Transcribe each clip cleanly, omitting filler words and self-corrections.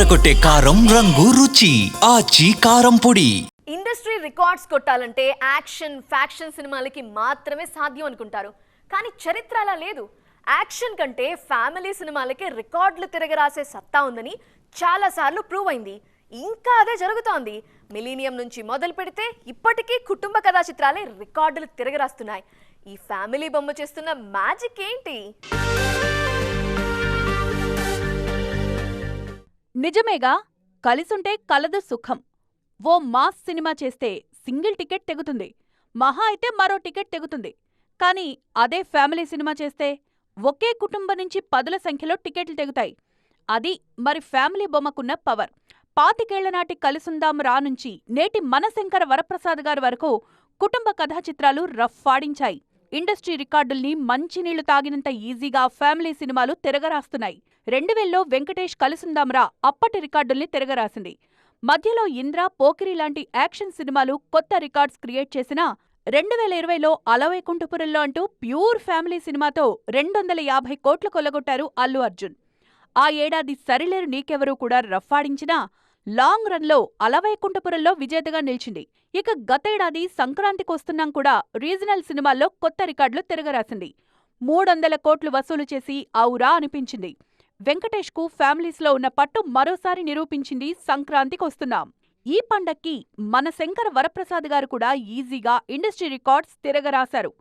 అదరగొట్టే కారం రంగు రుచి ఆచి కారం పొడి. ఇండస్ట్రీ రికార్డ్స్ కొట్టాలంటే యాక్షన్ ఫ్యాక్షన్ సినిమాలకి మాత్రమే సాధ్యం అనుకుంటారు. కానీ చరిత్ర అలా లేదు. యాక్షన్ కంటే ఫ్యామిలీ సినిమాలకి రికార్డులు తిరగరాసే సత్తా ఉందని చాలా సార్లు ప్రూవ్ అయింది. ఇంకా అదే జరుగుతోంది. మిలీనియం నుంచి మొదలు పెడితే ఇప్పటికీ కుటుంబ కథా చిత్రాలే రికార్డులు తిరగరాస్తున్నాయి. ఈ ఫ్యామిలీ బొమ్మ చేస్తున్న మ్యాజిక్ ఏంటి? నిజమేగా, కలిసుంటే కలదు సుఖం. ఓ మాస్ సినిమా చేస్తే సింగిల్ టికెట్ తెగుతుంది, మహా అయితే మరో టికెట్ తెగుతుంది. కానీ అదే ఫ్యామిలీ సినిమా చేస్తే ఒకే కుటుంబం నుంచి పదుల సంఖ్యలో టికెట్లు తెగుతాయి. అది మరి ఫ్యామిలీ బొమ్మకున్న పవర్. 25 ఏళ్ల నాటి కలిసుందాం రా నుంచి నేటి మనశంకర వరప్రసాద్ గారి వరకు కుటుంబ కథా చిత్రాలు రఫ్ఫాడించాయి. ఇండస్ట్రీ రికార్డుల్ని మంచినీళ్లు తాగినంత ఈజీగా ఫ్యామిలీ సినిమాలు తిరగరాస్తున్నాయి. 2000లో వెంకటేష్ కలిసుందాంరా అప్పటి రికార్డుల్ని తిరగరాసింది. మధ్యలో ఇంద్ర, పోకిరి లాంటి యాక్షన్ సినిమాలు కొత్త రికార్డ్స్ క్రియేట్ చేసినా 2020లో అలవైకుంఠపురంలో అంటూ ప్యూర్ ఫ్యామిలీ సినిమాతో 250 కోట్లు కొల్లగొట్టారు అల్లు అర్జున్. ఆ ఏడాది సరిలేరు నీకెవరూ కూడా రఫ్ఫాడించినా లాంగ్ రన్లో అలవైకుంఠపురంలో విజేతగా నిలిచింది. ఇక గతేడాది సంక్రాంతికొస్తున్నాం కూడా రీజనల్ సినిమాల్లో కొత్త రికార్డులు తిరగరాసింది. 300 కోట్లు వసూలు చేసి ఔరా అనిపించింది. వెంకటేష్కు ఫ్యామిలీస్లో ఉన్న పట్టు మరోసారి నిరూపించింది సంక్రాంతికొస్తున్నాం. ఈ పండక్కి మన శంకర వరప్రసాద్ గారు కూడా ఈజీగా ఇండస్ట్రీ రికార్డ్స్ తిరగరాశారు.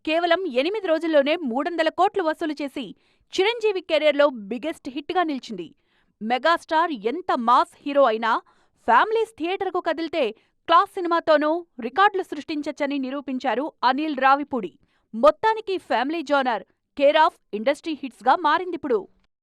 కేవలం 8 రోజుల్లోనే 300 కోట్లు వసూలు చేసి చిరంజీవి కెరీర్లో బిగ్గెస్ట్ హిట్గా నిలిచింది. మెగాస్టార్ ఎంత మాస్ హీరో అయినా ఫ్యామిలీస్ థియేటర్కు కదిలితే క్లాస్ సినిమాతోనూ రికార్డులు సృష్టించచ్చని నిరూపించారు అనిల్ రావిపూడి. మొత్తానికి family genre care of industry హిట్స్గా మారిందిప్పుడు.